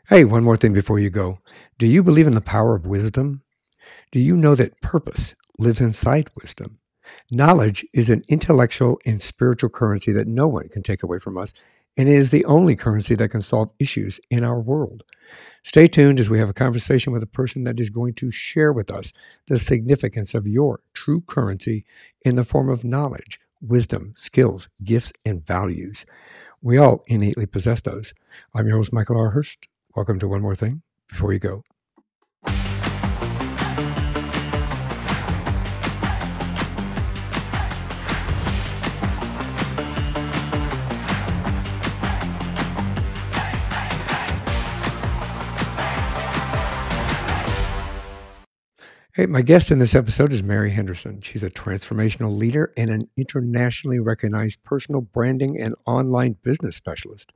Hey, one more thing before you go. Do you believe in the power of wisdom? Do you know that purpose lives inside wisdom? Knowledge is an intellectual and spiritual currency that no one can take away from us, and it is the only currency that can solve issues in our world. Stay tuned as we have a conversation with a person that is going to share with us the significance of your true currency in the form of knowledge, wisdom, skills, gifts, and values. We all innately possess those. I'm your host, Michael R. Hurst. Welcome to One More Thing Before You Go. Hey, my guest in this episode is Mary Henderson. She's a transformational leader and an internationally recognized personal branding and online business specialist.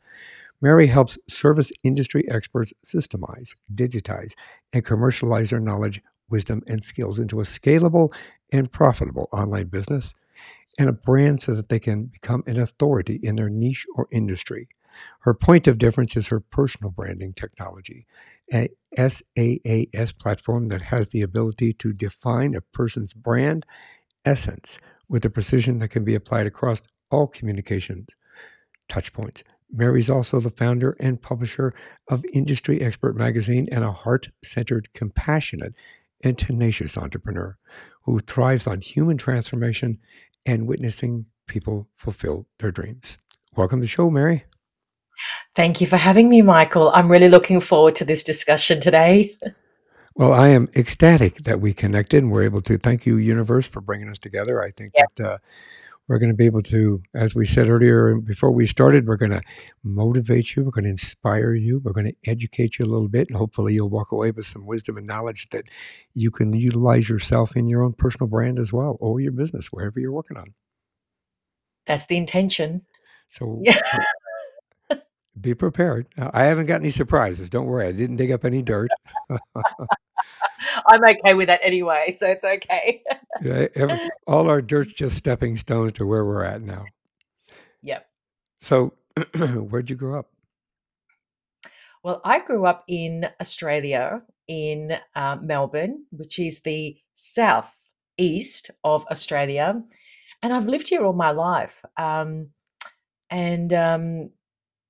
Mary helps service industry experts systemize, digitize, and commercialize their knowledge, wisdom, and skills into a scalable and profitable online business and a brand so that they can become an authority in their niche or industry. Her point of difference is her personal branding technology, a SaaS platform that has the ability to define a person's brand essence with a precision that can be applied across all communications touchpoints. Mary's also the founder and publisher of Industry Expert Magazine and a heart-centered, compassionate, and tenacious entrepreneur who thrives on human transformation and witnessing people fulfill their dreams. Welcome to the show, Mary. Thank you for having me, Michael. I'm really looking forward to this discussion today. Well, I am ecstatic that we connected and we're able to. Thank you, universe, for bringing us together. I think Yeah. that we're going to be able to, as we said earlier before we started, we're going to motivate you. We're going to inspire you. We're going to educate you a little bit. And hopefully you'll walk away with some wisdom and knowledge that you can utilize yourself in your own personal brand as well, or your business, wherever you're working on. That's the intention. So Yeah. be prepared. I haven't got any surprises. Don't worry. I didn't dig up any dirt. I'm okay with that anyway, so it's okay. Yeah, all our dirt's just stepping stones to where we're at now. Yep. So where'd you grow up? Well, I grew up in Australia, in Melbourne, which is the southeast of Australia, and I've lived here all my life. And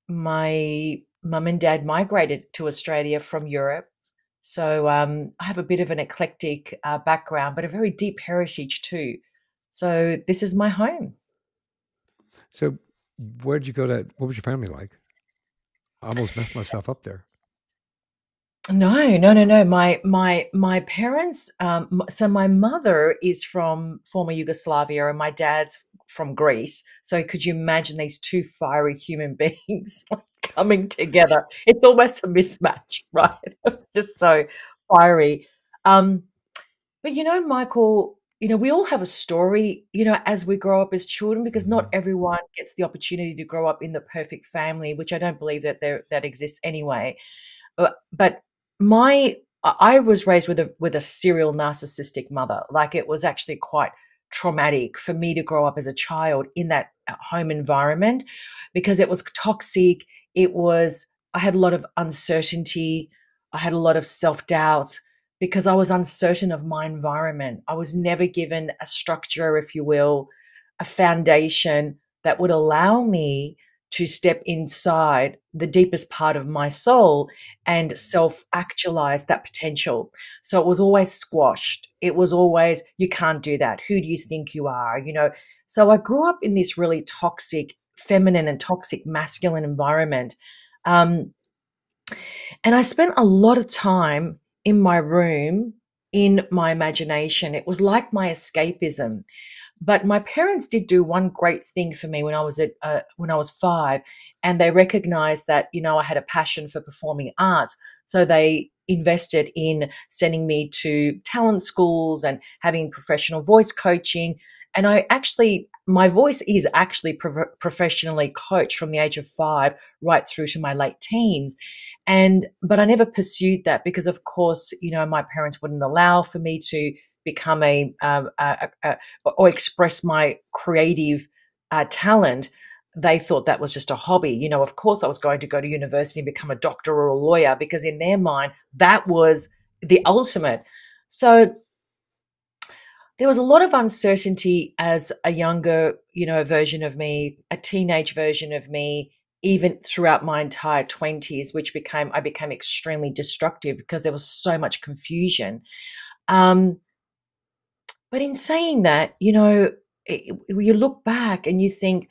my mum and dad migrated to Australia from Europe. So I have a bit of an eclectic background, but a very deep heritage too. So this is my home. So where'd you go to? What was your family like? I almost messed myself up there. No, no, no, no. My parents. So my mother is from former Yugoslavia, and my dad's from Greece. So could you imagine these two fiery human beings coming together? It's almost a mismatch, right? It's just so fiery. Um, But Michael, we all have a story, as we grow up as children, because not Mhm. everyone gets the opportunity to grow up in the perfect family, which I don't believe that exists anyway. But I was raised with a serial narcissistic mother. Like it was actually quite traumatic for me to grow up as a child in that home environment because it was toxic. I had a lot of uncertainty. I had a lot of self-doubt because I was uncertain of my environment. I was never given a structure, if you will, a foundation that would allow me to step inside the deepest part of my soul and self actualize that potential. So it was always squashed. It was always, you can't do that. Who do you think you are? So I grew up in this really toxic feminine and toxic masculine environment. Um, and I spent a lot of time in my room, in my imagination. It was like my escapism. But my parents did do one great thing for me when I was 5, and they recognized that I had a passion for performing arts. So they invested in sending me to talent schools and having professional voice coaching. And my voice is actually professionally coached from the age of 5 right through to my late teens. But I never pursued that because, of course, my parents wouldn't allow for me to become or express my creative talent. they thought that was just a hobby. Of course I was going to go to university and become a doctor or a lawyer, because in their mind, that was the ultimate. So there was a lot of uncertainty as a younger, version of me, a teenage version of me, even throughout my entire 20s, which I became extremely destructive because there was so much confusion. Um, but in saying that, you look back and you think,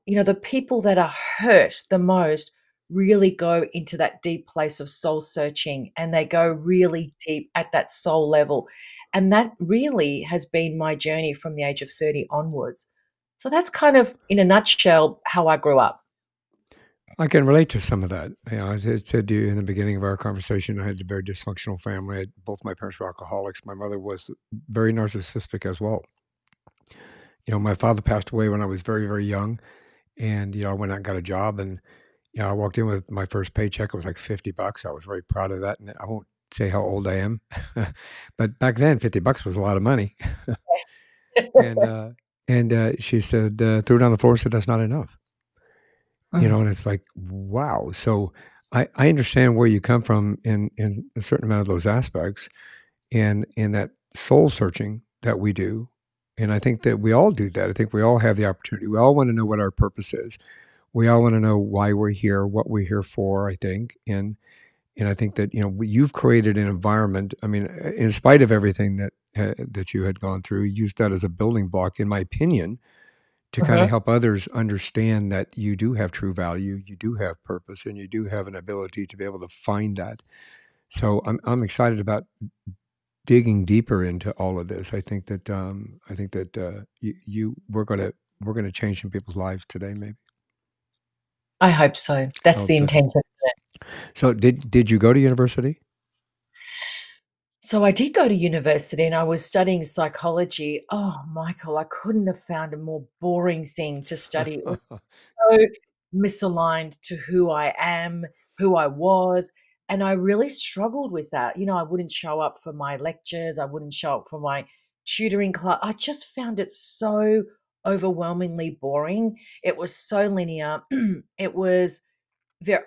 the people that are hurt the most really go into that deep place of soul searching, and they go really deep at that soul level. And that really has been my journey from the age of 30 onwards. So that's kind of, in a nutshell, how I grew up. I can relate to some of that. As I said to you in the beginning of our conversation, I had a very dysfunctional family. Both my parents were alcoholics. My mother was very narcissistic as well. My father passed away when I was very, very young. And, I went out and got a job, and, I walked in with my first paycheck. It was like $50. I was very proud of that. And I won't say how old I am, but back then, $50 was a lot of money. And, she said, threw it on the floor and said, "That's not enough." Mm. And it's like, wow. So I understand where you come from in a certain amount of those aspects, and in that soul searching that we do. And I think that we all do that. I think we all have the opportunity. We all want to know what our purpose is. We all want to know why we're here, what we're here for, I think. And I think that, you've created an environment. I mean, in spite of everything that you had gone through, you used that as a building block, in my opinion, to kind of Uh-huh. help others understand that you do have true value, you do have purpose, and you do have an ability to be able to find that. So I'm excited about digging deeper into all of this. I think that we're gonna change some people's lives today, maybe. I hope so. I That's hope the so. intention. So did you go to university? So I did go to university and I was studying psychology. Oh, Michael, I couldn't have found a more boring thing to study. It was so misaligned to who I am, who I was. And I really struggled with that. I wouldn't show up for my lectures, I wouldn't show up for my tutoring class. I just found it so overwhelmingly boring. It was so linear. It was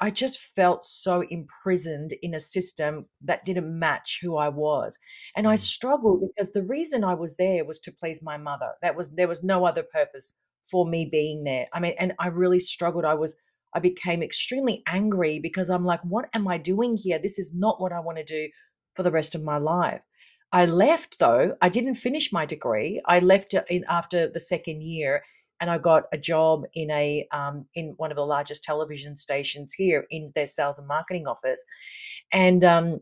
I just felt so imprisoned in a system that didn't match who I was. And I Mm, struggled because the reason I was there was to please my mother. There was no other purpose for me being there. I mean, and I really struggled. I became extremely angry because I'm like, what am I doing here? This is not what I want to do for the rest of my life. I left though. I didn't finish my degree. I left it after the second year, and I got a job in one of the largest television stations here in their sales and marketing office. And and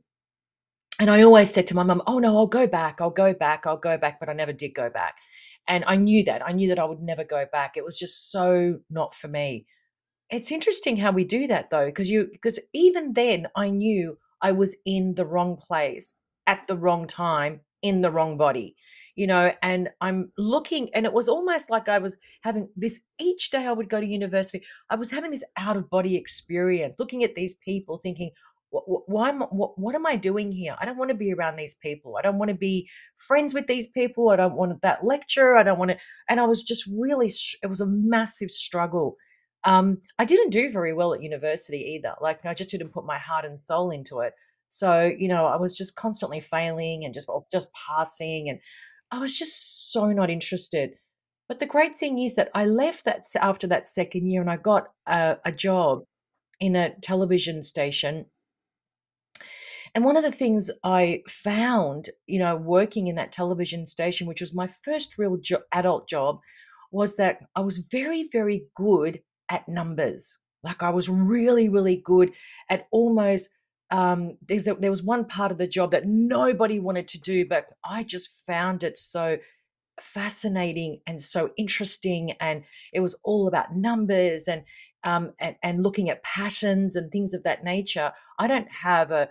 I always said to my mum, "Oh no, I'll go back. I'll go back. I'll go back." But I never did go back. And I knew that. I knew that I would never go back. It was just so not for me. It's interesting how we do that though, because even then I knew I was in the wrong place at the wrong time in the wrong body. And I'm looking, and it was almost like I was having this each day I would go to university. I was having this out of body experience, looking at these people, thinking, what am I doing here? I don't want to be around these people. I don't want to be friends with these people. I don't want that lecture. I don't want to. And I was just really, it was a massive struggle. I didn't do very well at university either. Like, I just didn't put my heart and soul into it. So, I was just constantly failing and just passing, and I was just so not interested. But the great thing is that I left after that second year, and I got a job in a television station. And one of the things I found, working in that television station, which was my first real adult job, was that I was very, very good at numbers. Like, I was really, really good at almost. There was one part of the job that nobody wanted to do, but I just found it so fascinating and so interesting, and it was all about numbers and looking at patterns and things of that nature. I don't have a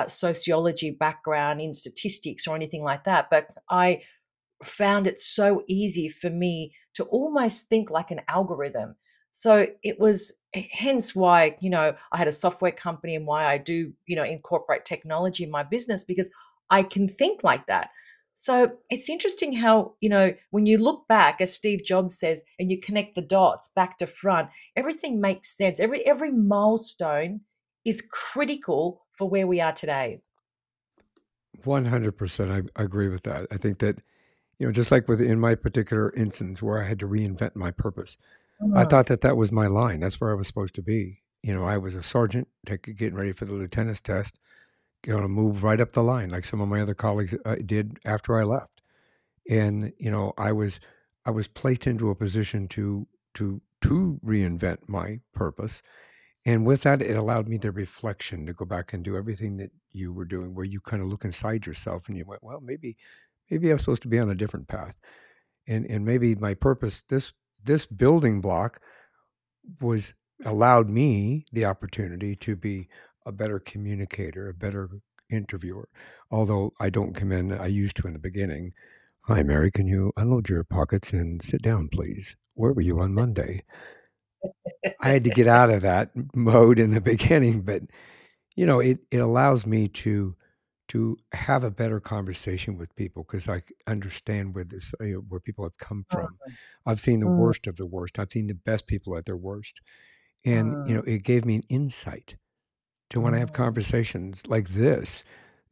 sociology background in statistics or anything like that, but I found it so easy for me to almost think like an algorithm. So it was hence why, I had a software company, and why I do, incorporate technology in my business, because I can think like that. So it's interesting how, when you look back, as Steve Jobs says, and you connect the dots back to front, everything makes sense. Every milestone is critical for where we are today. 100%. I agree with that. I think that, just like in my particular instance where I had to reinvent my purpose, I Mm, thought that that was my line. That's where I was supposed to be. I was a sergeant, getting ready for the lieutenant's test, going to move right up the line like some of my other colleagues did after I left. And I was placed into a position to reinvent my purpose, and with that, it allowed me the reflection to go back and do everything that you were doing, where you kind of look inside yourself and you went, well, maybe I'm supposed to be on a different path, and maybe my purpose, this building block, was allowed me the opportunity to be a better communicator, a better interviewer. Although I don't come in, I used to in the beginning. Hi, Mary, can you unload your pockets and sit down, please? Where were you on Monday? I had to get out of that mode in the beginning, but it allows me to have a better conversation with people because I understand where people have come from. I've seen the mm, worst of the worst. I've seen the best people at their worst, and mm, it gave me an insight to when I have mm, conversations like this,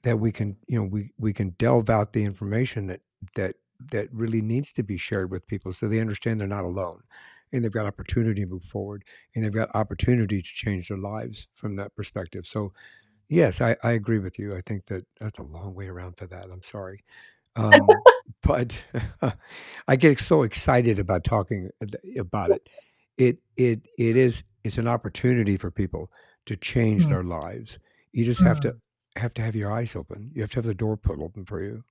that we can delve out the information that that really needs to be shared with people so they understand they're not alone, and they've got opportunity to move forward, and they've got opportunity to change their lives from that perspective. So yes, I agree with you. I think that that's a long way around for that. I'm sorry. Um, but I get so excited about talking about it. It's an opportunity for people to change mm, their lives. You just mm. have to have your eyes open. You have to have the door put open for you.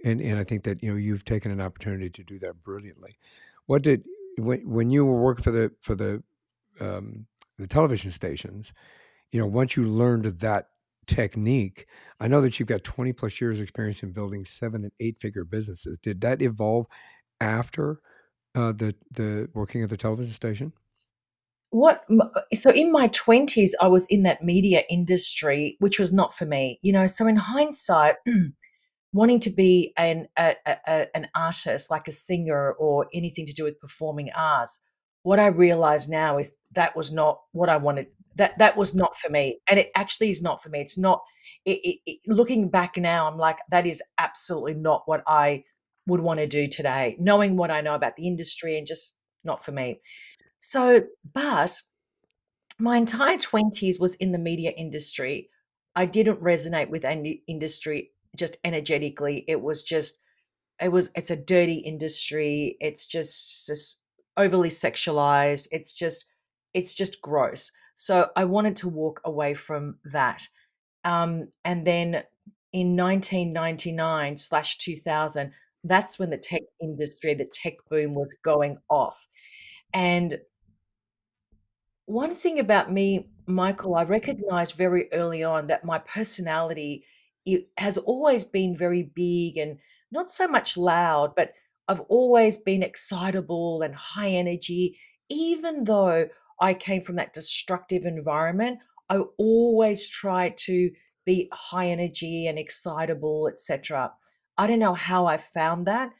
And I think that you've taken an opportunity to do that brilliantly. What did when you were working um, the television stations, once you learned that technique, I know that you've got 20 plus years experience in building 7 and 8 figure businesses. Did that evolve after the working at the television station? So in my 20s, I was in that media industry, which was not for me. So in hindsight, wanting to be an artist, like a singer or anything to do with performing arts, what I realize now is that was not what I wanted. That was not for me, and it actually is not for me. It's not. Looking back now, I'm like, that is absolutely not what I would want to do today. Knowing what I know about the industry, and just not for me. So, but my entire 20s was in the media industry. I didn't resonate with any industry just energetically. It's a dirty industry. It's just overly sexualized. It's just gross. So I wanted to walk away from that. And then in 1999 slash 2000, that's when the tech boom was going off. And one thing about me, Michael, I recognized very early on that my personality, it has always been very big and not so much loud, but I've always been excitable and high energy. Even though I came from that destructive environment, I always tried to be high energy and excitable, etc. I don't know how I found that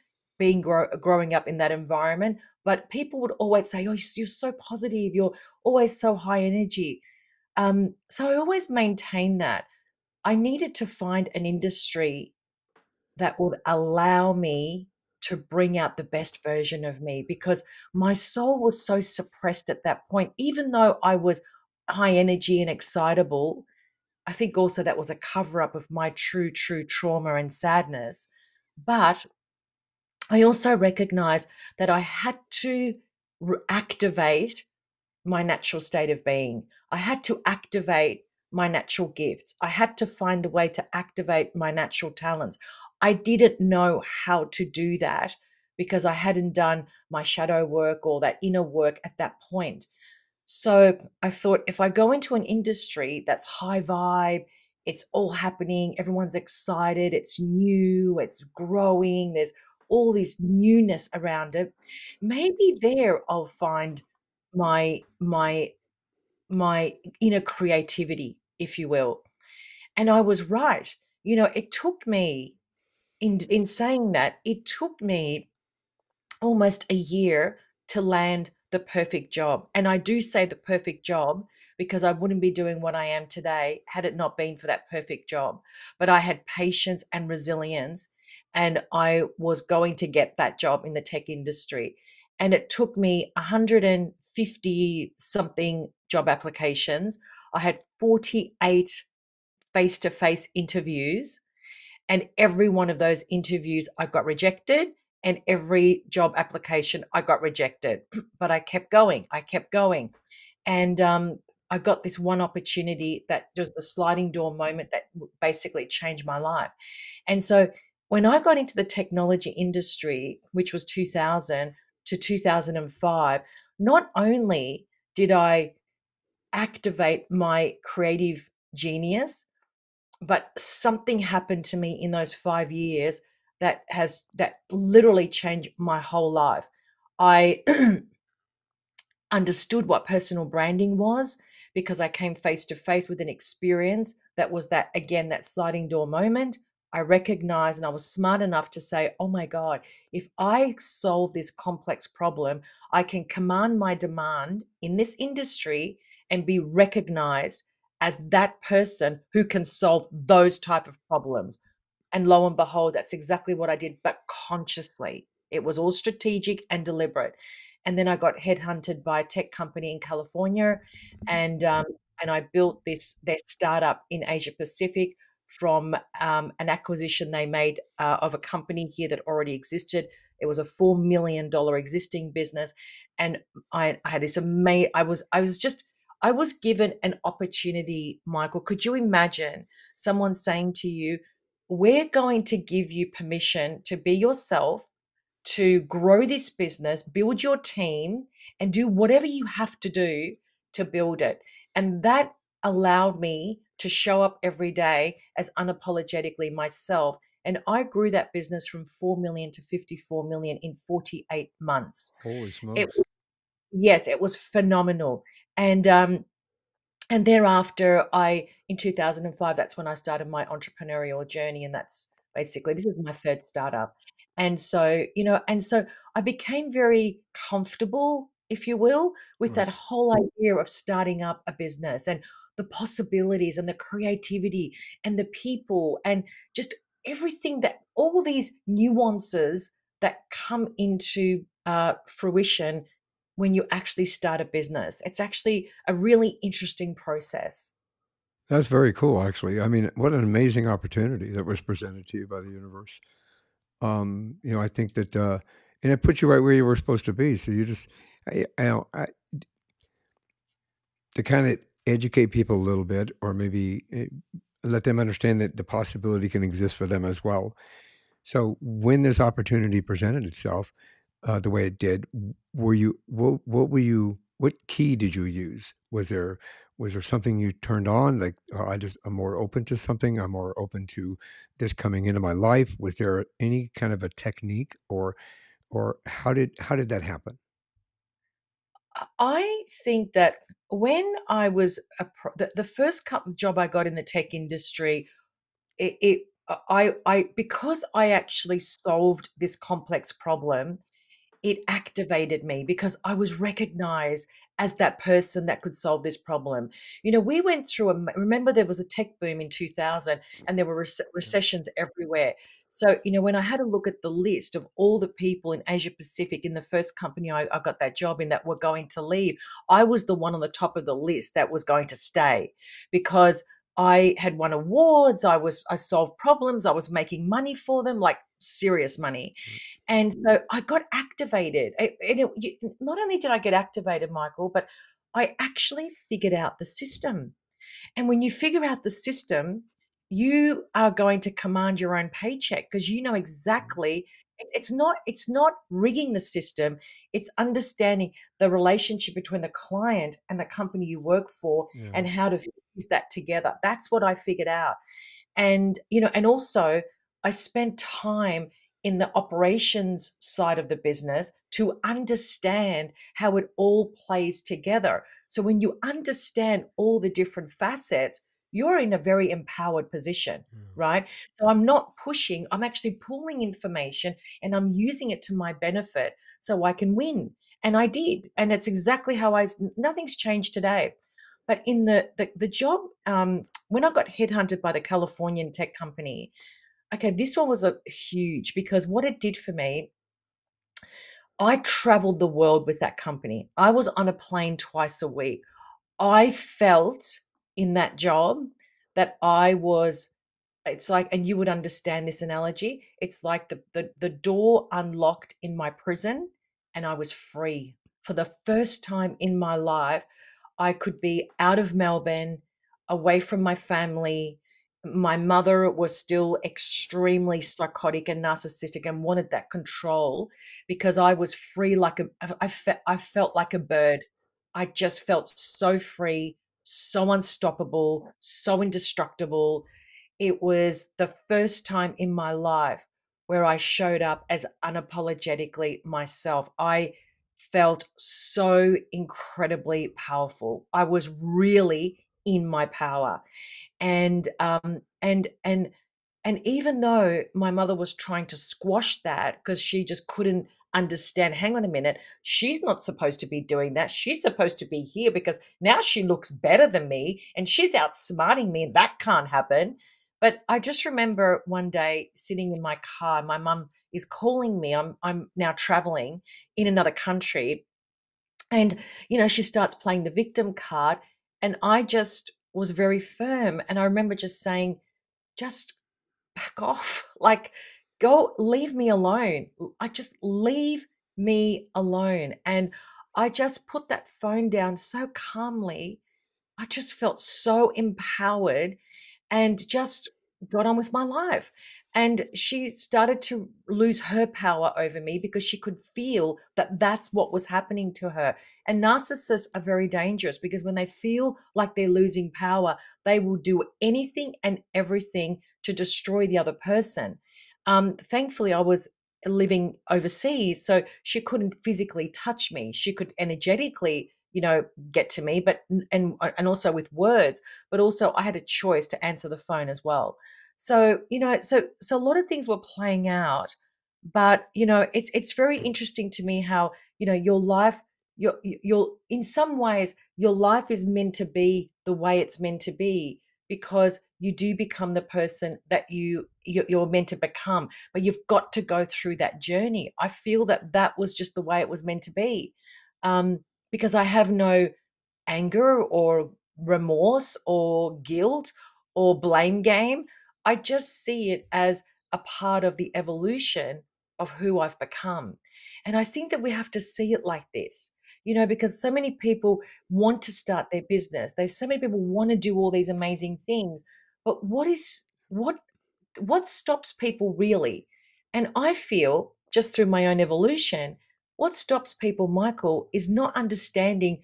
growing up in that environment, but people would always say, "Oh, you're so positive. You're always so high energy." So I always maintain that. I needed to find an industry that would allow me to bring out the best version of me because my soul was so suppressed at that point. Even though I was high energy and excitable, I think also that was a cover up of my true trauma and sadness. But I also recognize that I had to activate my natural state of being. I had to activate my natural gifts. I had to find a way to activate my natural talents. I didn't know how to do that because I hadn't done my shadow work or that inner work at that point. So I thought if I go into an industry that's high vibe, it's all happening, everyone's excited, it's new, it's growing, there's all this newness around it, maybe there I'll find my my inner creativity, if you will. And I was right. It took me in saying that, it took me almost a year to land the perfect job. And I do say the perfect job because I wouldn't be doing what I am today had it not been for that perfect job. But I had patience and resilience, and I was going to get that job in the tech industry. And it took me 150 something job applications. I had 48 face to face interviews, and every one of those interviews, I got rejected. And every job application, I got rejected. But I kept going. I kept going. And I got this one opportunity that was the sliding door moment that basically changed my life. And so when I got into the technology industry, which was 2000 to 2005, not only did I activate my creative genius, but something happened to me in those 5 years that literally changed my whole life. I understood what personal branding was because I came face to face with an experience that was that, again, that sliding door moment. I recognized and I was smart enough to say, oh my God, if I solve this complex problem, I can command my demand in this industry and be recognized as that person who can solve those type of problems. And lo and behold, that's exactly what I did, but consciously. It was all strategic and deliberate. And then I got headhunted by a tech company in California, and and I built their startup in Asia Pacific from an acquisition they made of a company here that already existed. It was a $4 million existing business, and I had this amazing. I was given an opportunity, Michael. Could you imagine someone saying to you, we're going to give you permission to be yourself, to grow this business, build your team, and do whatever you have to do to build it. And that allowed me to show up every day as unapologetically myself. And I grew that business from 4 million to 54 million in 48 months. Holy It, smokes. yes, it was phenomenal. And thereafter, in 2005, that's when I started my entrepreneurial journey. And that's basically, this is my third startup. And so, I became very comfortable, if you will, with Right. that whole idea of starting up a business and the possibilities and the creativity and the people and just everything, that all these nuances that come into fruition when you actually start a business. It's actually a really interesting process. That's very cool, actually. I mean, what an amazing opportunity that was presented to you by the universe. I think that, and it put you right where you were supposed to be. So you just, to kind of educate people a little bit, or maybe let them understand that the possibility can exist for them as well. So when this opportunity presented itself, the way it did, what were you, what key did you use? Was there something you turned on? Like, oh, I'm more open to something. I'm more open to this coming into my life. Was there any kind of a technique, or how did that happen? I think that when I was the first job I got in the tech industry, I because I actually solved this complex problem, it activated me because I was recognized as that person that could solve this problem. We went through remember there was a tech boom in 2000, and there were Yeah. recessions everywhere. So, when I had a look at the list of all the people in Asia Pacific in the first company I got that job in that were going to leave, I was the one on the top of the list that was going to stay because I had won awards, I solved problems, I was making money for them, like serious money. And so I got activated. Not only did I get activated, Michael, but I actually figured out the system. And when you figure out the system, you are going to command your own paycheck because you know exactly it's not rigging the system, it's understanding the relationship between the client and the company you work for Yeah. and how to fuse that together. That's what I figured out. And and also I spent time in the operations side of the business to understand how it all plays together. So when you understand all the different facets, you're in a very empowered position, Mm. right? So I'm not pushing, I'm actually pulling information and I'm using it to my benefit so I can win. And I did. And it's exactly how nothing's changed today. But in the job, when I got headhunted by the Californian tech company, okay, this one was a huge because what it did for me, I traveled the world with that company. I was on a plane twice a week. I felt in that job that I was, it's like, and you would understand this analogy, it's like the door unlocked in my prison and I was free. For the first time in my life, I could be out of Melbourne, away from my family. My mother was still extremely psychotic and narcissistic and wanted that control because I was free like I felt like a bird. I just felt so free, so unstoppable, so indestructible. It was the first time in my life where I showed up as unapologetically myself. I felt so incredibly powerful. I was really in my power. And even though my mother was trying to squash that because she just couldn't understand, hang on a minute, she's not supposed to be doing that. She's supposed to be here because now she looks better than me and she's outsmarting me, and that can't happen. But I just remember one day sitting in my car, my mum is calling me. I'm now traveling in another country, and she starts playing the victim card, and I just was very firm, and I remember just saying, just back off. Like, go, leave me alone. I just leave me alone. And I just put that phone down so calmly. I just felt so empowered and just got on with my life. And she started to lose her power over me because she could feel that that's what was happening to her. And narcissists are very dangerous because when they feel like they're losing power, they will do anything and everything to destroy the other person. Thankfully, I was living overseas, so she couldn't physically touch me. She could energetically, get to me, but and also with words, but also I had a choice to answer the phone as well. So, so a lot of things were playing out, but it's very interesting to me how, your life, your in some ways your life is meant to be the way it's meant to be because you do become the person that you're meant to become, but you've got to go through that journey. I feel that that was just the way it was meant to be, um, because I have no anger or remorse or guilt or blame game. I just see it as a part of the evolution of who I've become. And I think that we have to see it like this, because so many people want to start their business. There's so many people want to do all these amazing things. But what stops people really? And I feel just through my own evolution, what stops people, Michael, is not understanding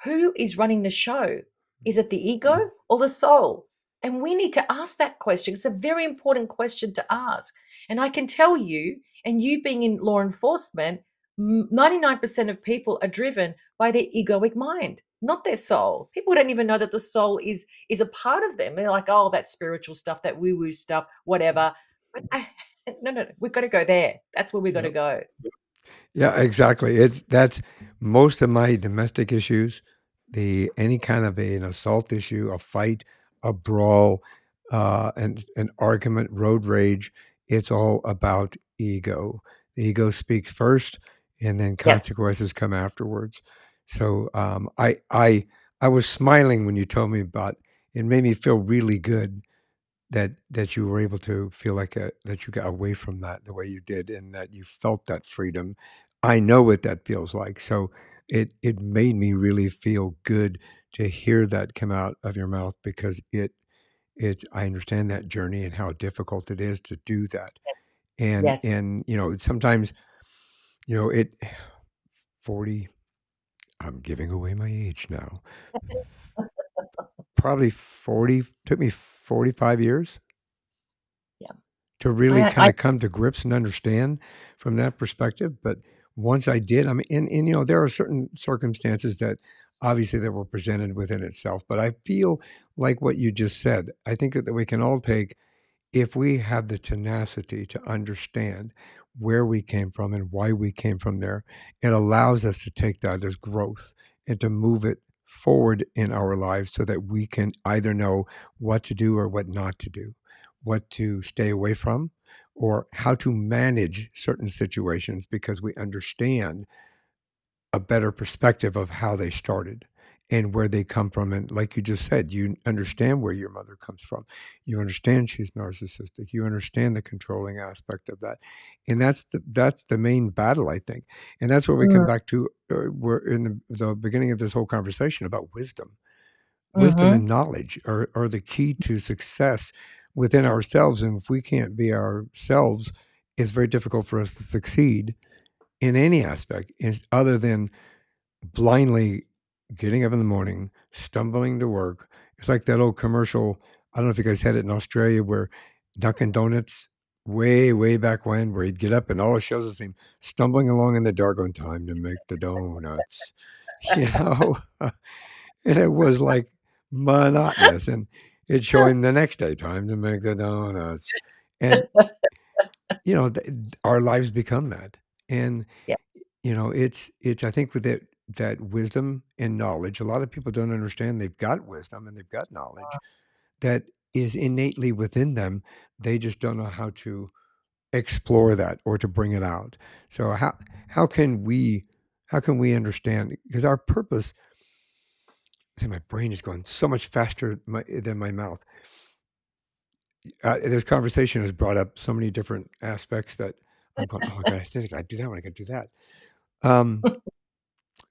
who is running the show. Is it the ego or the soul? And we need to ask that question. It's a very important question to ask. And I can tell you, and you being in law enforcement, 99% of people are driven by their egoic mind, not their soul. People don't even know that the soul is a part of them. They're like, oh, that spiritual stuff, that woo woo stuff, whatever. But no, no, no, we've got to go there. That's where we've got to Yep. go. Yeah, exactly. That's most of my domestic issues, the any kind of an assault issue, a fight, a brawl, an argument, road rage. It's all about ego. The ego speaks first, and then Yes. consequences come afterwards. So I was smiling when you told me about. It made me feel really good that you were able to feel like that you got away from that the way you did and that you felt that freedom. I know what that feels like. So it made me really feel good to hear that come out of your mouth because it's I understand that journey and how difficult it is to do that. Yes. And sometimes it 40 I'm giving away my age now. Probably 40 took me 45 years Yeah. to really I kinda come to grips and understand from that perspective, but once I did, I mean and there are certain circumstances that obviously that were presented within itself. But I feel like what you just said, I think that we can all take, if we have the tenacity to understand where we came from and why we came from there, it allows us to take that as growth and to move it forward in our lives so that we can either know what to do or what not to do, what to stay away from, or how to manage certain situations because we understand a better perspective of how they started and where they come from. And like you just said, you understand where your mother comes from. You understand she's narcissistic. You understand the controlling aspect of that. And that's the main battle, I think. And that's where we come Mm. back to we're in the beginning of this whole conversation about wisdom. Wisdom Mm-hmm. and knowledge are the key to success within ourselves. And if we can't be ourselves, it's very difficult for us to succeed in any aspect other than blindly getting up in the morning, stumbling to work. It's like that old commercial. I don't know if you guys had it in Australia where Dunkin' Donuts, way, way back when, where he'd get up and all it shows is him stumbling along in the dark on time to make the donuts, you know? And it was like monotonous. And it'd show him the next day, time to make the donuts. And, our lives become that. And Yeah. it's I think with that wisdom and knowledge, a lot of people don't understand they've got wisdom and they've got knowledge that is innately within them. They just don't know how to explore that or to bring it out. So how can we how can we understand, because our purpose, see, my brain is going so much faster than my mouth. This conversation has brought up so many different aspects that I'm going, oh, I think I do that one, I got to do that. Um,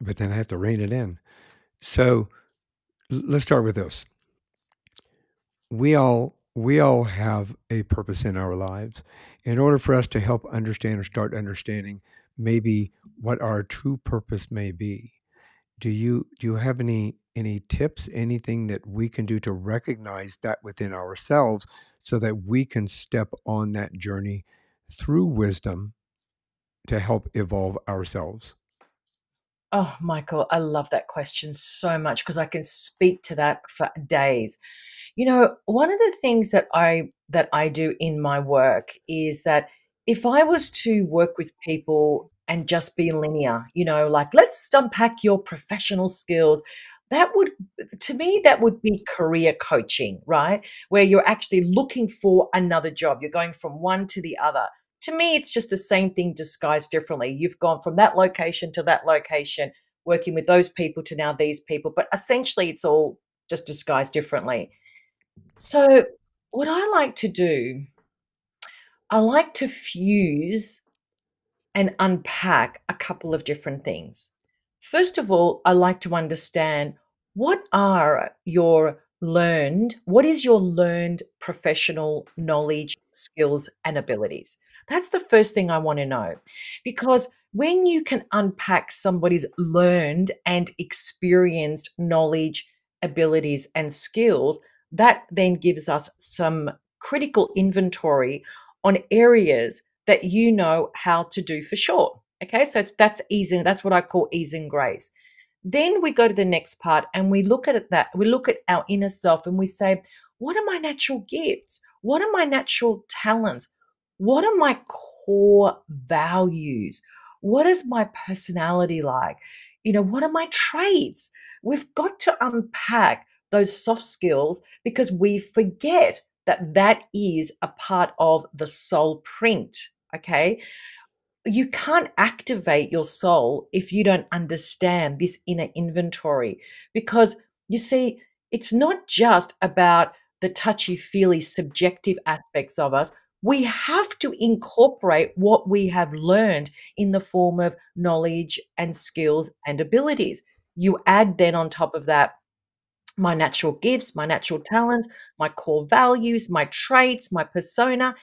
but then I have to rein it in. So let's start with this. We all have a purpose in our lives. In order for us to help understand or start understanding maybe what our true purpose may be, do you have any tips, anything that we can do to recognize that within ourselves so that we can step on that journey through wisdom to help evolve ourselves? Oh, Michael, I love that question so much because I can speak to that for days. One of the things that I do in my work is that if I was to work with people and just be linear, like let's unpack your professional skills, that would, to me, that would be career coaching, right? Where you're actually looking for another job. You're going from one to the other. To me, it's just the same thing disguised differently. You've gone from that location to that location, working with those people to now these people, but essentially it's all just disguised differently. So, what I like to do, I like to fuse and unpack a couple of different things. First of all, I like to understand what is your learned professional knowledge, skills, and abilities? That's the first thing I want to know. Because when you can unpack somebody's learned and experienced knowledge, abilities, and skills, that then gives us some critical inventory on areas that you know how to do for sure. Okay, so that's easy. That's what I call ease and grace. Then we go to the next part and we look at that. We look at our inner self and we say, what are my natural gifts? What are my natural talents? What are my core values? What is my personality like? What are my traits? We've got to unpack those soft skills because we forget that that is a part of the soul print. Okay. You can't activate your soul if you don't understand this inner inventory because you see, it's not just about the touchy feely subjective aspects of us. We have to incorporate what we have learned in the form of knowledge and skills and abilities. You add then on top of that my natural gifts, my natural talents, my core values, my traits, my persona.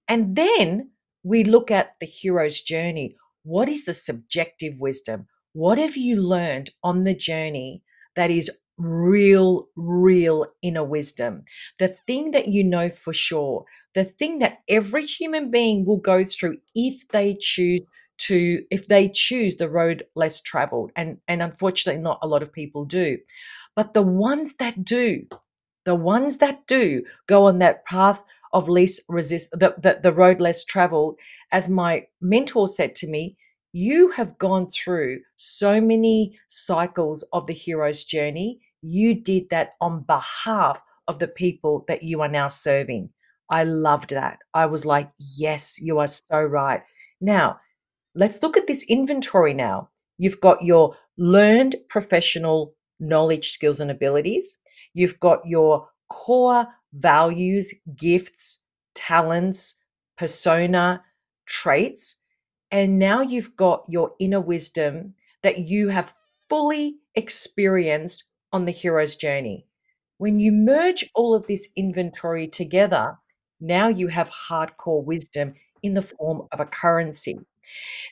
And then we look at the hero's journey. What is the subjective wisdom? What have you learned on the journey that is real, real inner wisdom? The thing that you know for sure, the thing that every human being will go through if they choose if they choose the road less traveled, and unfortunately not a lot of people do, but the ones that do go on that path of least resist, the road less traveled, as my mentor said to me, you have gone through so many cycles of the hero's journey. You did that on behalf of the people that you are now serving. I loved that. I was like, yes, you are so right. Now, let's look at this inventory now. You've got your learned professional knowledge, skills, and abilities. You've got your core values, gifts, talents, persona, traits. And now you've got your inner wisdom that you have fully experienced on the hero's journey. When you merge all of this inventory together, now you have hardcore wisdom in the form of a currency.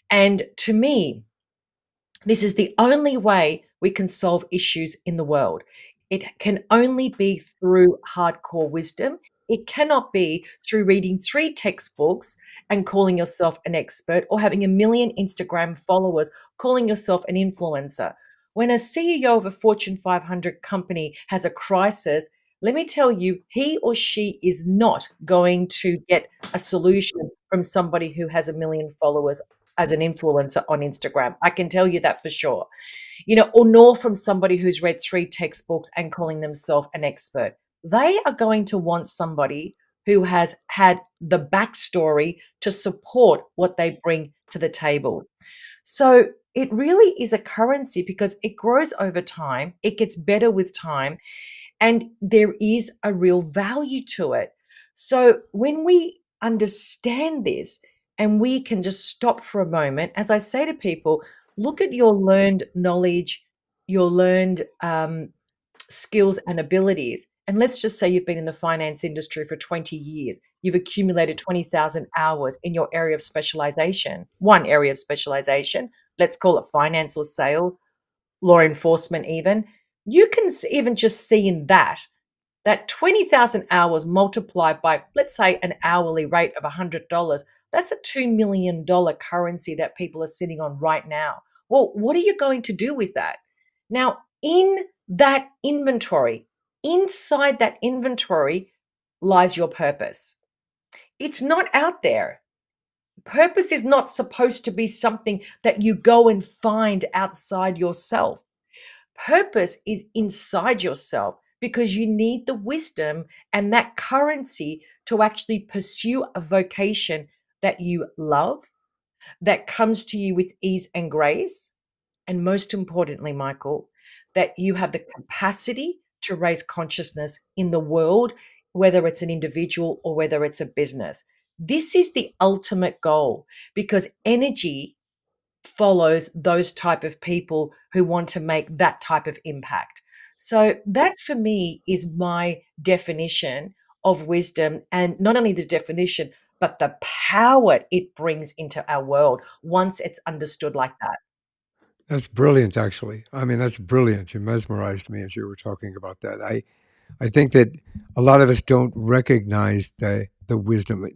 And to me, this is the only way we can solve issues in the world. It can only be through hardcore wisdom. It cannot be through reading 3 textbooks and calling yourself an expert, or having a million Instagram followers, calling yourself an influencer. When a CEO of a Fortune 500 company has a crisis, let me tell you, he or she is not going to get a solution from somebody who has a million followers as an influencer on Instagram. I can tell you that for sure. Or nor from somebody who's read 3 textbooks and calling themselves an expert. They are going to want somebody who has had the backstory to support what they bring to the table. So it really is a currency because it grows over time, it gets better with time, and there is a real value to it. So when we understand this and we can just stop for a moment, as I say to people, look at your learned knowledge, your learned skills and abilities. And let's just say you've been in the finance industry for 20 years. You've accumulated 20,000 hours in your area of specialization, one area of specialization. Let's call it finance or sales, law enforcement even. You can even just see in that 20,000 hours multiplied by, let's say, an hourly rate of $100, that's a $2 million currency that people are sitting on right now. Well, what are you going to do with that? Now, in that inventory, inside that inventory lies your purpose. It's not out there. Purpose is not supposed to be something that you go and find outside yourself. Purpose is inside yourself because you need the wisdom and that currency to actually pursue a vocation that you love, that comes to you with ease and grace. And most importantly, Michael, that you have the capacity to raise consciousness in the world, whether it's an individual or whether it's a business. This is the ultimate goal because energy follows those type of people who want to make that type of impact. So that for me is my definition of wisdom, and not only the definition, but the power it brings into our world once it's understood like that. That's brilliant, actually. I mean, that's brilliant. You mesmerized me as you were talking about that. I think that a lot of us don't recognize the wisdom.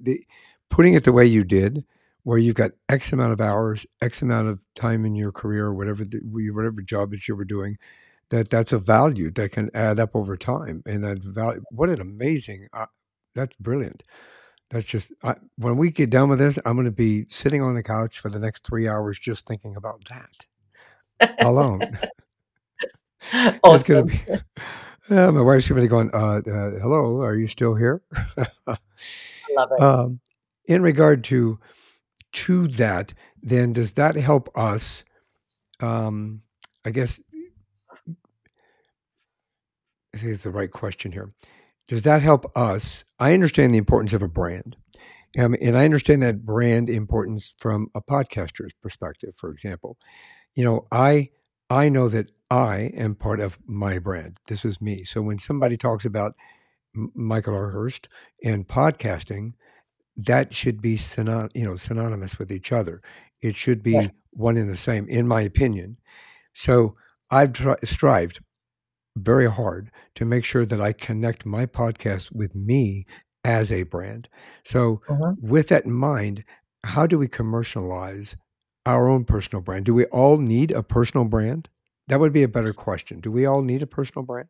Putting it the way you did, where you've got X amount of hours, X amount of time in your career, whatever job that you were doing, that's a value that can add up over time. And that value, what an amazing, that's brilliant. That's just, when we get done with this, I'm going to be sitting on the couch for the next 3 hours just thinking about that alone. It's going to Awesome. be, my wife's going to be going, hello, are you still here? I love it. um, in regard to that, then does that help us? Um, I guess I think it's the right question here. Does that help us? I understand the importance of a brand. And I understand that brand importance from a podcaster's perspective, for example. You know, I know that I am part of my brand. This is me. So when somebody talks about Michael R. Hurst and podcasting, that should be synonymous with each other. It should Yes. be one and the same, in my opinion. So I've strived very hard to make sure that I connect my podcast with me as a brand. So, Mhm. with that in mind, how do we commercialize our own personal brand? Do we all need a personal brand? That would be a better question. Do we all need a personal brand?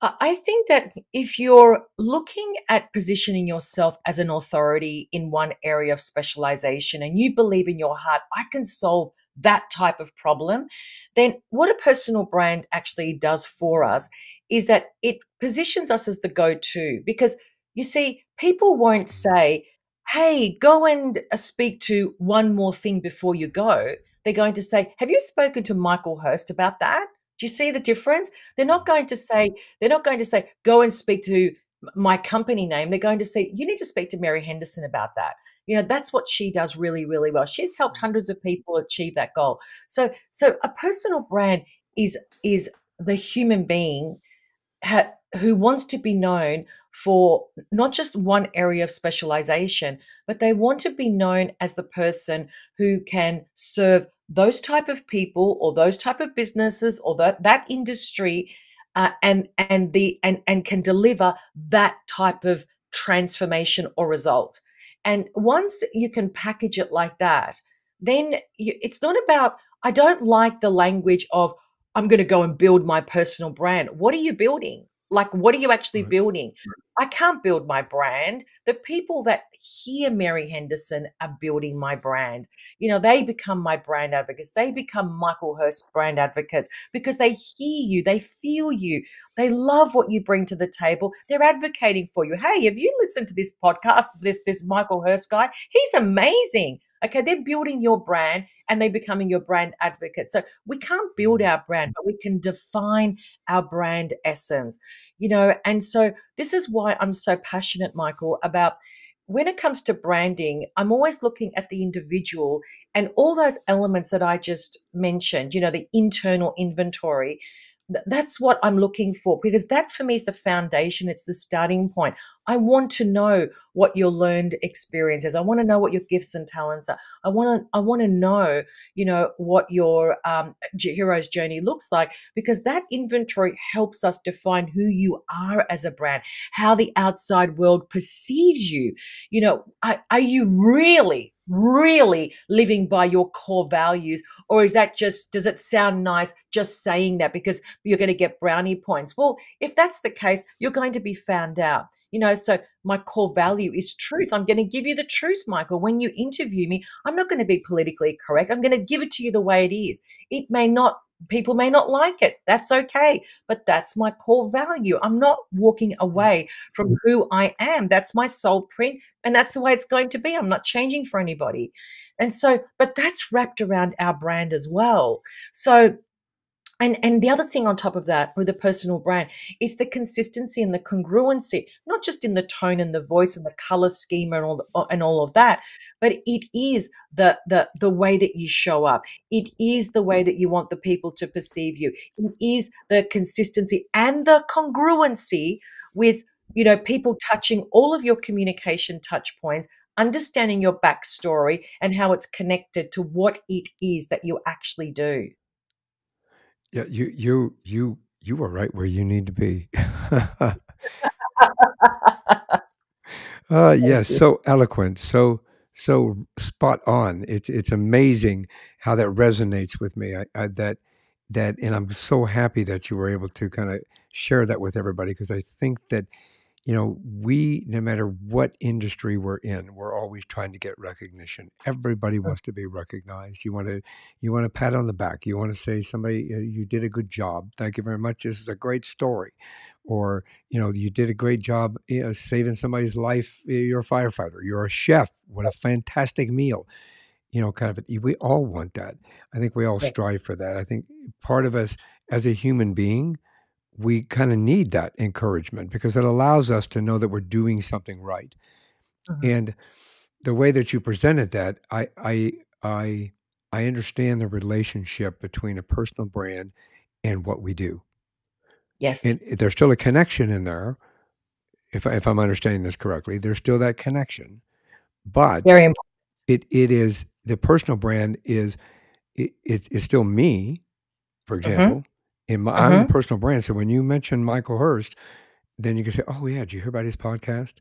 I think that if you're looking at positioning yourself as an authority in one area of specialization and you believe in your heart, I can solve that type of problem, then what a personal brand actually does for us is that it positions us as the go to. Because you see, people won't say, hey, go and speak to one more thing before you go. They're going to say, have you spoken to Michael Hurst about that? Do you see the difference? They're not going to say, they're not going to say, go and speak to my company name. They're going to say, you need to speak to Mary Henderson about that. You know, that's what she does really, really well. She's helped hundreds of people achieve that goal. So a personal brand is the human being who wants to be known for not just one area of specialization, but they want to be known as the person who can serve those type of people or those type of businesses or that industry, and can deliver that type of transformation or result. And once you can package it like that, then it's not about. I don't like the language of I'm going to go and build my personal brand. What are you building? Like, what are you actually Right. building? I can't build my brand. The people that hear Mary Henderson are building my brand. You know, they become my brand advocates. They become Michael Hurst brand advocates because they hear you, they feel you, they love what you bring to the table. They're advocating for you. Hey, have you listened to this podcast? This Michael Hurst guy, he's amazing. Okay, they're building your brand and they're becoming your brand advocate. So we can't build our brand, but we can define our brand essence, you know. And so this is why I'm so passionate, Michael, about when it comes to branding, I'm always looking at the individual and all those elements that I just mentioned, you know, the internal inventory. That's what I'm looking for because that for me is the foundation. It's the starting point. I want to know what your learned experience is. I want to know what your gifts and talents are. I want to know, you know, what your hero's journey looks like because that inventory helps us define who you are as a brand, how the outside world perceives you. You know, are you really, really living by your core values, or is that just does it sound nice just saying that because you're going to get brownie points? Well, if that's the case, you're going to be found out. You know, so my core value is truth. I'm going to give you the truth, Michael. When you interview me, I'm not going to be politically correct. I'm going to give it to you the way it is. It may not, people may not like it. That's okay. But that's my core value. I'm not walking away from who I am. That's my soul print. And that's the way it's going to be. I'm not changing for anybody. And so, but that's wrapped around our brand as well. So, and the other thing on top of that with a personal brand is the consistency and the congruency, not just in the tone and the voice and the color schema and all of that, but it is the way that you show up. It is the way that you want the people to perceive you. It is the consistency and the congruency with, you know, people touching all of your communication touch points, understanding your backstory and how it's connected to what it is that you actually do. Yeah, you are right where you need to be. Thank Yes, you. so eloquent, so spot on. It's amazing how that resonates with me. And I'm so happy that you were able to kind of share that with everybody because I think that we, no matter what industry we're in, we're always trying to get recognition. Everybody wants to be recognized. You want to pat on the back. You want to say somebody, you did a good job. Thank you very much. This is a great story. Or, you did a great job saving somebody's life. You're a firefighter. You're a chef. What a fantastic meal. Kind of, we all want that. I think we all Yes. strive for that. I think part of us as a human being, we kind of need that encouragement because it allows us to know that we're doing something right. Mhm. And the way that you presented that, I I understand the relationship between a personal brand and what we do. Yes. And there's still a connection in there. If I'm understanding this correctly, there's still that connection. But Very important. it is the personal brand is it's still me, for Mhm. example. I'm the Mhm. personal brand. So when you mention Michael Hurst, then you can say, "Oh yeah, did you hear about his podcast?"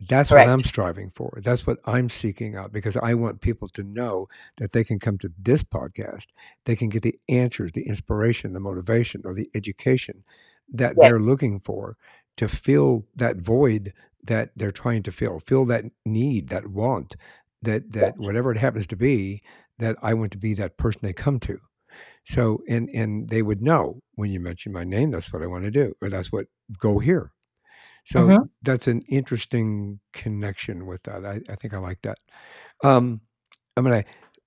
That's what I'm Correct. striving for. That's what I'm seeking out because I want people to know that they can come to this podcast. They can get the answers, the inspiration, the motivation, or the education that they're Yes. looking for to fill that void that they're trying to fill that need, that want, that Yes. whatever it happens to be, that I want to be that person they come to. So and they would know when you mention my name, that's what I want to do, or that's what go here. So Hmm. that's an interesting connection with that. I think I like that. Um, I'm gonna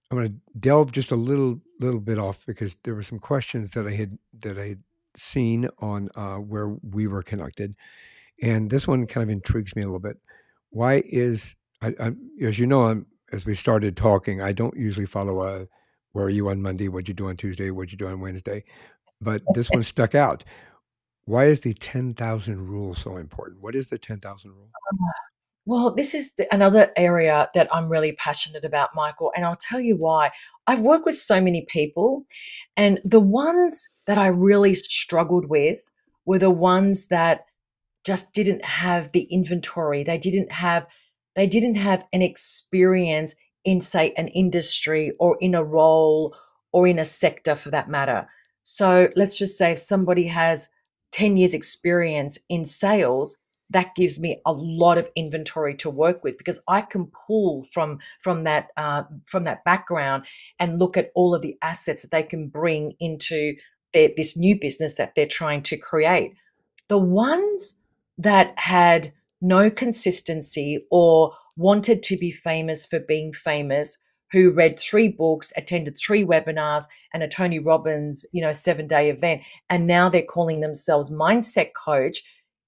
I'm gonna delve just a little bit off because there were some questions that I had seen on where we were connected, and this one kind of intrigues me a little bit. Why is I as you know, as we started talking, I don't usually follow a where are you on Monday? What'd you do on Tuesday? What'd you do on Wednesday? But this one stuck out. Why is the 10,000 rule so important? What is the 10,000 rule? Well, this is another area that I'm really passionate about, Michael, and I'll tell you why. I've worked with so many people, and the ones that I really struggled with were the ones that just didn't have the inventory. They didn't have an experience in, say, an industry or in a role or in a sector for that matter. So let's just say if somebody has 10 years experience in sales, that gives me a lot of inventory to work with because I can pull from that background and look at all of the assets that they can bring into this new business that they're trying to create. The ones that had no consistency or wanted to be famous for being famous, who read 3 books, attended 3 webinars and a Tony Robbins, 7-day event, and now they're calling themselves mindset coach,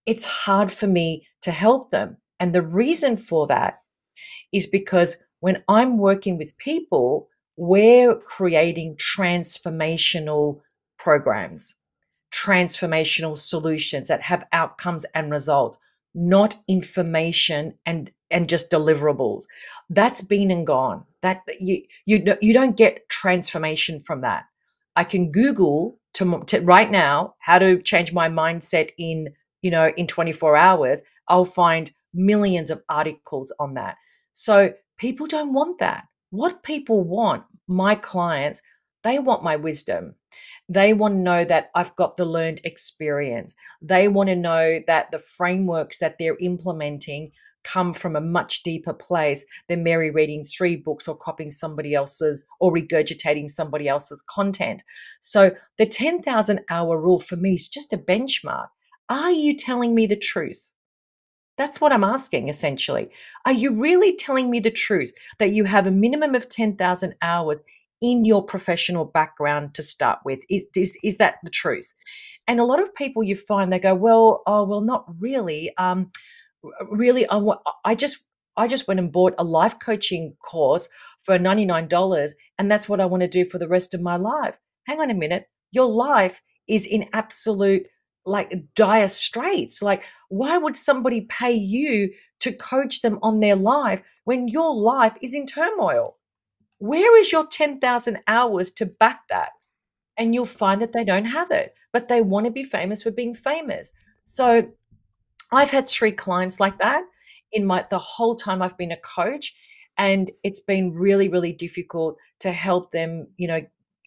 it's hard for me to help them. And the reason for that is because when I'm working with people, we're creating transformational programs, transformational solutions that have outcomes and results, not information and just deliverables. That's been and gone. That you don't get transformation from that. I can Google to right now how to change my mindset in 24 hours. I'll find millions of articles on that. So people don't want that. What people want, my clients, they want my wisdom. They want to know that I've got the learned experience. They want to know that the frameworks that they're implementing come from a much deeper place than Mary reading 3 books or copying somebody else's or regurgitating somebody else's content. So the 10,000 hour rule for me is just a benchmark. Are you telling me the truth? That's what I'm asking essentially. Are you really telling me the truth that you have a minimum of 10,000 hours in your professional background to start with? Is that the truth? And a lot of people you find they go, well, oh, well, not really. Really, I just went and bought a life coaching course for $99, and that's what I want to do for the rest of my life. Hang on a minute. Your life is in absolute like dire straits. Like, why would somebody pay you to coach them on their life when your life is in turmoil? Where is your 10,000 hours to back that? And you'll find that they don't have it, but they want to be famous for being famous. So I've had 3 clients like that in the whole time I've been a coach, and it's been really, really difficult to help them,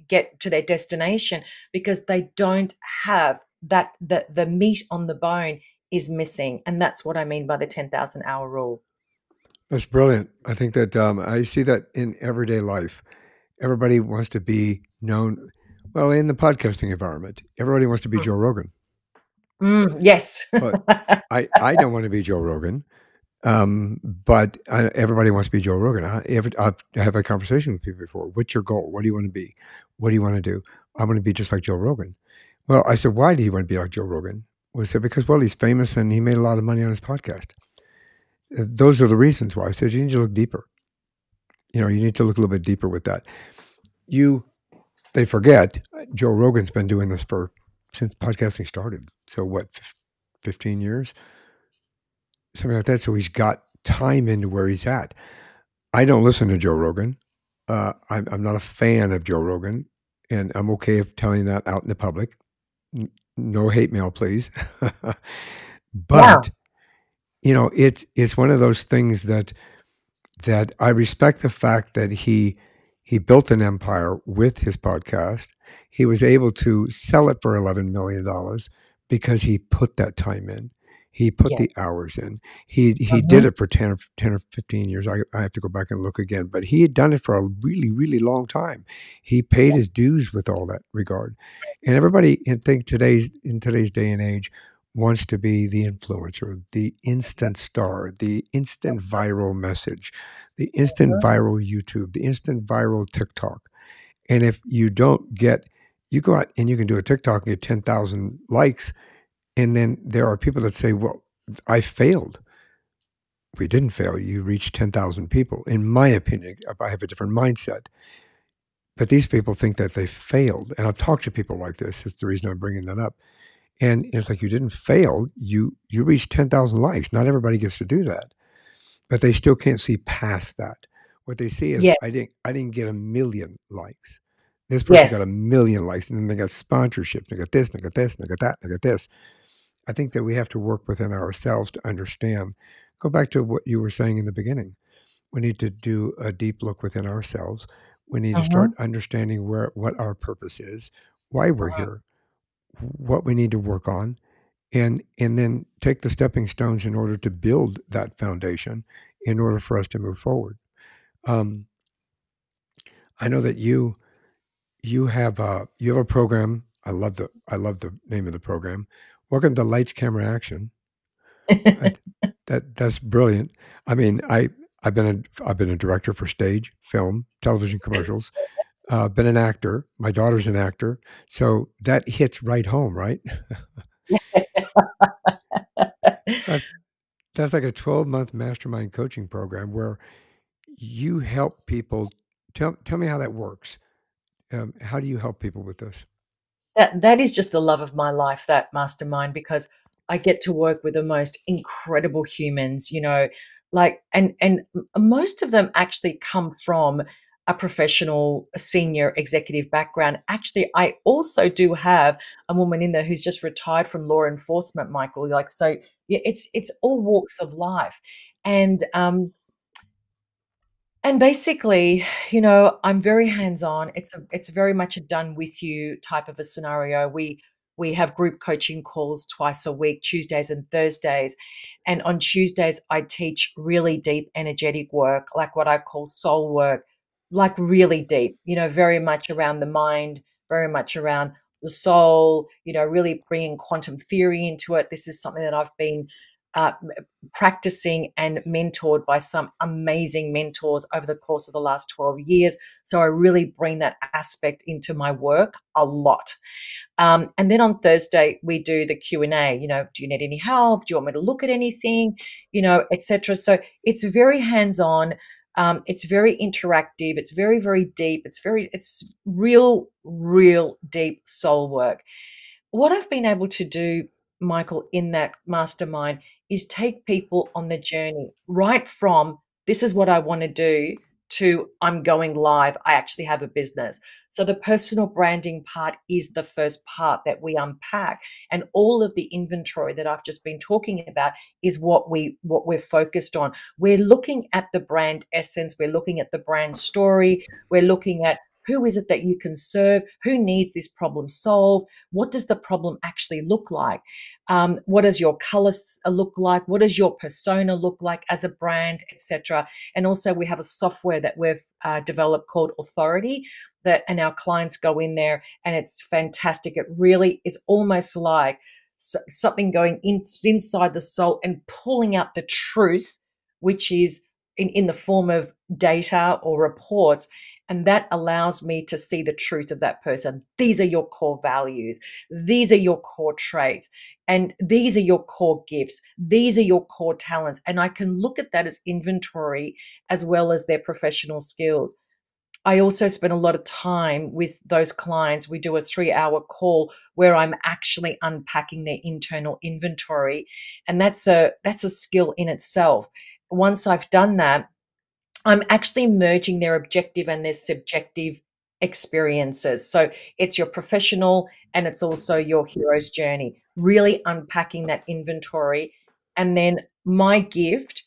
get to their destination because they don't have that the meat on the bone is missing, and that's what I mean by the 10,000 hour rule. That's brilliant. I think that I see that in everyday life. Everybody wants to be known. Well, in the podcasting environment, everybody wants to be Mm. Joe Rogan, Yes. but I don't want to be Joe Rogan. But everybody wants to be Joe Rogan. I've had a conversation with people before. What's your goal? What do you want to be? What do you want to do? I want to be just like Joe Rogan. Well, I said, why do you want to be like Joe Rogan? Well, I said, because, well, he's famous and he made a lot of money on his podcast. Those are the reasons why. I said, you need to look deeper. You need to look a little bit deeper with that. They forget Joe Rogan's been doing this since podcasting started. So what, 15 years? Something like that. So he's got time into where he's at. I don't listen to Joe Rogan. I'm not a fan of Joe Rogan, and I'm okay of telling that out in the public. No hate mail, please. Yeah. But it's one of those things that I respect the fact that he built an empire with his podcast. He was able to sell it for $11 million because he put that time in. He put the Yes. hours in. He did Mhm. it for 10 or 15 years. I have to go back and look again, but he had done it for a really, really long time. He paid Yeah. his dues with all that regard. And everybody in today's day and age wants to be the influencer, the instant star, the instant viral message, the instant viral YouTube, the instant viral TikTok. And if you don't get, you go out and you can do a TikTok and get 10,000 likes. And then there are people that say, well, I failed. We didn't fail. You reached 10,000 people. In my opinion, I have a different mindset. But these people think that they failed. And I've talked to people like this. It's the reason I'm bringing that up. And it's like, you didn't fail. You reached 10,000 likes. Not everybody gets to do that, but they still can't see past that. What they see is Yeah. I didn't get a million likes. This person got a Yes. million likes, and then they got sponsorships. They got this, they got this, they got that, they got this. I think that we have to work within ourselves to understand. Go back to what you were saying in the beginning. We need to do a deep look within ourselves. We need to start Mhm. understanding what our purpose is, why we're here, what we need to work on, and then take the stepping stones in order to build that foundation in order for us to move forward. Um, I know that you have a program. I love the name of the program. Welcome to Lights Camera Action. Uh, that's brilliant. I mean, I've been a director for stage, film, television commercials. Been an actor. My daughter's an actor, so that hits right home, right? That's that's like a 12-month mastermind coaching program where you help people. Tell me how that works. How do you help people with this? That is just the love of my life, that mastermind, because I get to work with the most incredible humans, like, most of them actually come from a professional, a senior executive background. Actually, I also do have a woman in there who's just retired from law enforcement, Michael. Like, so yeah, it's all walks of life. And basically, I'm very hands-on. It's very much a done with you type of a scenario. We have group coaching calls twice a week, Tuesdays and Thursdays. And on Tuesdays, I teach really deep energetic work, like what I call soul work, like really deep, very much around the mind, very much around the soul, really bringing quantum theory into it. This is something that I've been uh, practicing and mentored by some amazing mentors over the course of the last 12 years. So I really bring that aspect into my work a lot. And then on Thursday, we do the Q&A, do you need any help? Do you want me to look at anything? Etc. So it's very hands-on. It's very interactive. It's very, very deep. It's real, real deep soul work. What I've been able to do, Michael, in that mastermind is take people on the journey right from this is what I want to do to I'm going live. I actually have a business. So the personal branding part is the first part that we unpack. And all of the inventory that I've just been talking about is what we're focused on. We're looking at the brand essence, we're looking at the brand story, we're looking at who is it that you can serve? Who needs this problem solved? What does the problem actually look like? What does your color look like? What does your persona look like as a brand, etc.? And also, we have a software that we've developed called Authority. And our clients go in there, and it's fantastic. It really is almost like something going inside the soul and pulling out the truth, which is in the form of data or reports, and that allows me to see the truth of that person. These are your core values. These are your core traits. And these are your core gifts. These are your core talents. And I can look at that as inventory as well as their professional skills. I also spend a lot of time with those clients. We do a 3-hour call where I'm actually unpacking their internal inventory. And that's a skill in itself. Once I've done that, I'm actually merging their objective and their subjective experiences. So it's your professional and it's also your hero's journey, really unpacking that inventory. And then my gift,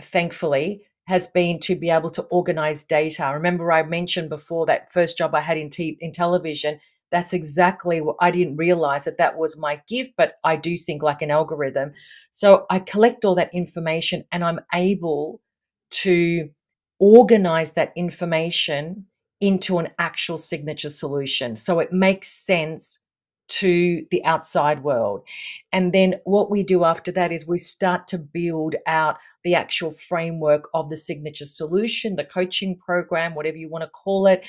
thankfully, has been to be able to organize data. Remember, I mentioned before that first job I had in television. That's exactly what I didn't realize that that was my gift, but I do think like an algorithm. So I collect all that information and I'm able to organize that information into an actual signature solution. So it makes sense to the outside world. And then what we do after that is we start to build out the actual framework of the signature solution, the coaching program, whatever you want to call it.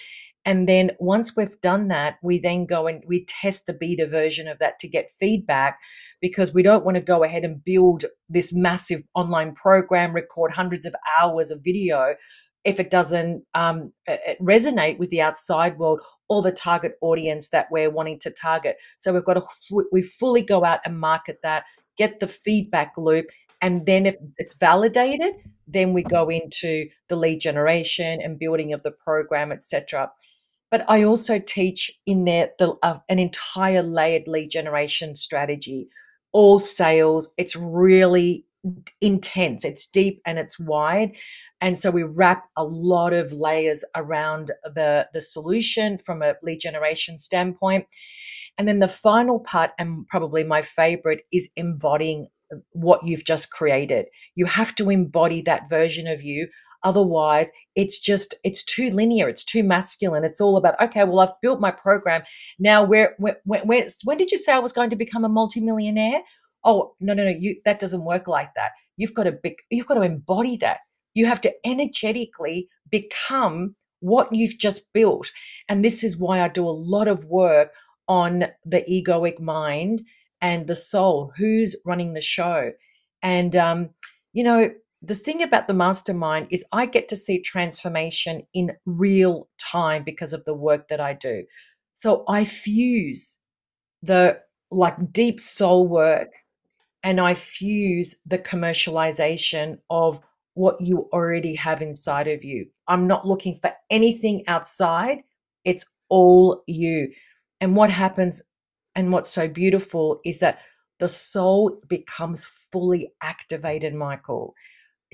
And then once we've done that, we then go and we test the beta version of that to get feedback, because we don't want to go ahead and build this massive online program, record hundreds of hours of video if it doesn't resonate with the outside world or the target audience that we're wanting to target. So we've got to we fully go out and market that, get the feedback loop, and then if it's validated, then we go into the lead generation and building of the program, etc. But I also teach in there an entire layered lead generation strategy, all sales. It's really intense, it's deep and it's wide. And so we wrap a lot of layers around the solution from a lead generation standpoint. And then the final part, and probably my favorite, is embodying what you've just created. You have to embody that version of you. Otherwise, it's too linear, it's too masculine. It's all about, okay, well, I've built my program. Now, when did you say I was going to become a multimillionaire? Oh, no, no, no, that doesn't work like that. You've got to embody that. You have to energetically become what you've just built. And this is why I do a lot of work on the egoic mind and the soul, who's running the show. And, you know, the thing about the mastermind is I get to see transformation in real time because of the work that I do. So I fuse the like deep soul work and I fuse the commercialization of what you already have inside of you. I'm not looking for anything outside, it's all you. And what happens, and what's so beautiful, is that the soul becomes fully activated, Michael.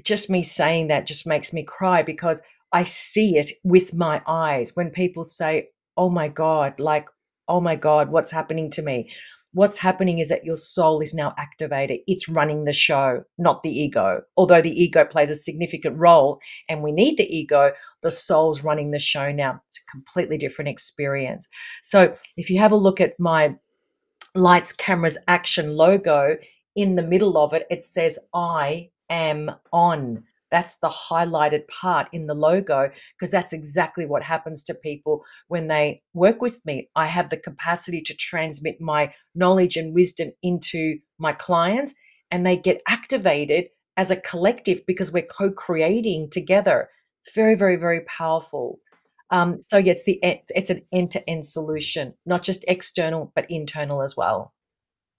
Just me saying that just makes me cry because I see it with my eyes when people say, "Oh my God," like, "Oh my God, what's happening to me?" What's happening is that your soul is now activated. It's running the show, not the ego. Although the ego plays a significant role and we need the ego, the soul's running the show now. It's a completely different experience. So if you have a look at my lights, cameras, action logo, in the middle of it, it says, I am on. That's the highlighted part in the logo, because that's exactly what happens to people when they work with me. I have the capacity to transmit my knowledge and wisdom into my clients, and they get activated as a collective because we're co creating together. It's very, very, very powerful. So yeah, it's an end-to-end solution, not just external but internal as well.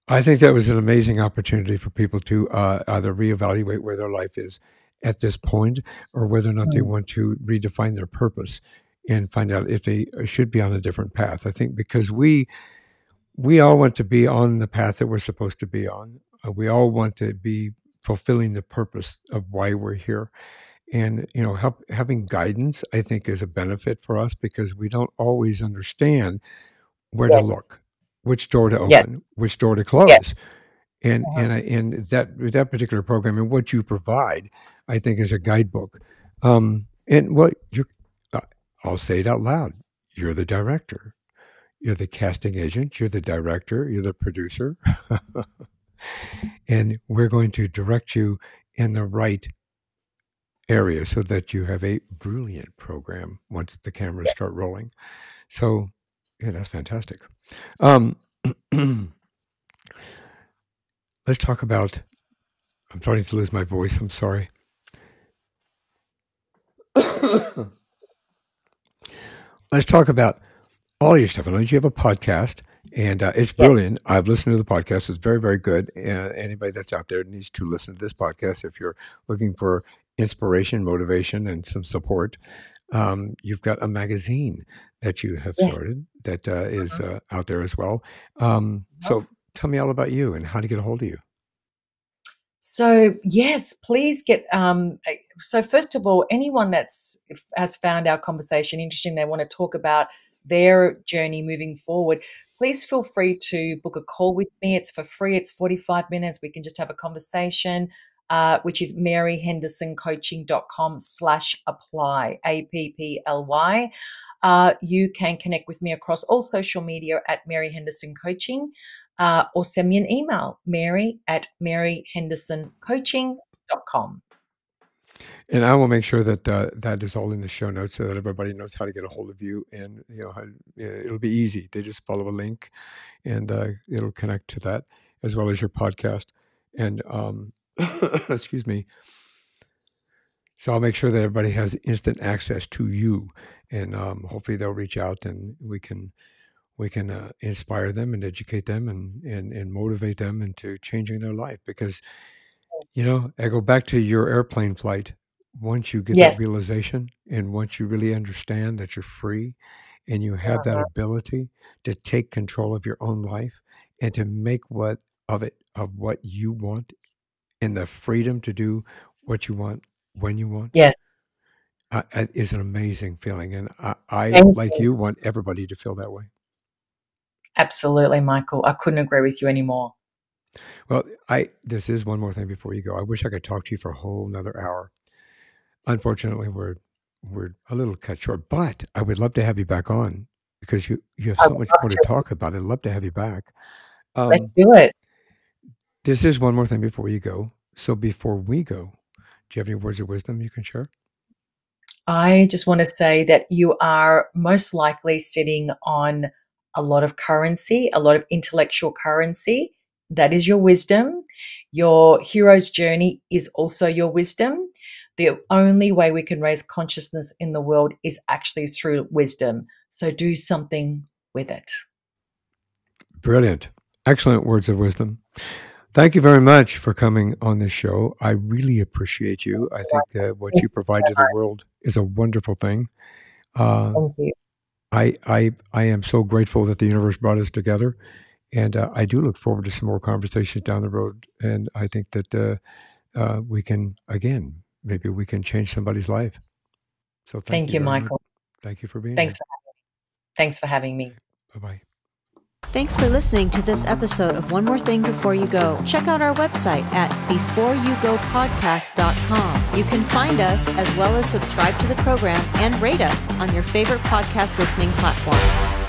I think that was an amazing opportunity for people to either reevaluate where their life is at this point, or whether or not they Mm. want to redefine their purpose and find out if they should be on a different path. I think because we all want to be on the path that we're supposed to be on. We all want to be fulfilling the purpose of why we're here. And having guidance, I think, is a benefit for us because we don't always understand where to Yes. look, which door to Yeah. open, which door to Yeah. close. And Uh-huh. and that with that particular program and what you provide, I think, is a guidebook. And what you're, uh, I'll say it out loud. You're the director. You're the casting agent. You're the director. You're the producer, and we're going to direct you in the right area so that you have a brilliant program once the cameras start rolling. So, yeah, that's fantastic. Um, let's talk about. I'm starting to lose my voice. I'm sorry. Let's talk about all your stuff. I know you have a podcast, and it's Yeah. brilliant. I've listened to the podcast. It's very, very good. Anybody that's out there needs to listen to this podcast if you're looking for inspiration, motivation, and some support. You've got a magazine that you have Yes. started that is Uh-huh. out there as well. Uh-huh. So tell me all about you and how to get a hold of you. So yes, please get. So first of all, anyone that's has found our conversation interesting, they want to talk about their journey moving forward. Please feel free to book a call with me. It's for free. It's 45 minutes. We can just have a conversation, which is maryhendersoncoaching.com/apply, APPLY. You can connect with me across all social media at Mary Henderson Coaching, or send me an email, mary@maryhendersoncoaching.com. And I will make sure that that is all in the show notes so that everybody knows how to get a hold of you. And it'll be easy. They just follow a link, and it'll connect to that as well as your podcast. And excuse me. So I'll make sure that everybody has instant access to you, and hopefully they'll reach out, and we can inspire them and educate them and motivate them into changing their life. Because I go back to your airplane flight. Once you get that Yes. realization, and once you really understand that you're free, and you have that Uh-huh. ability to take control of your own life and to make what you want, and the freedom to do what you want when you want, Yes. is an amazing feeling. And I, Thank like you. you, want everybody to feel that way. Absolutely, Michael. I couldn't agree with you anymore. Well, this is one more thing before you go. I wish I could talk to you for a whole another hour. Unfortunately, we're a little cut short, but I would love to have you back on, because you have I so would much love more to to. talk about. I'd love to have you back. Let's Um, do it. this is one more thing before you go. So before we go, do you have any words of wisdom you can share? I just want to say that you are most likely sitting on a lot of currency, a lot of intellectual currency. That is your wisdom. Your hero's journey is also your wisdom. The only way we can raise consciousness in the world is actually through wisdom. So do something with it. Brilliant. Excellent words of wisdom. Thank you very much for coming on this show. I really appreciate you. I think that what Thank you you so provide to the much. world is a wonderful thing. Uh, Thank you. I am so grateful that the universe brought us together, and I do look forward to some more conversations down the road. And I think that we can, again, maybe we can change somebody's life. So thank Thank you you, very much. Michael. Thank you for being Thanks here. for thanks for having me. Bye bye. Thanks for listening to this episode of One More Thing Before You Go. Check out our website at beforeyougopodcast.com. You can find us as well as subscribe to the program and rate us on your favorite podcast listening platform.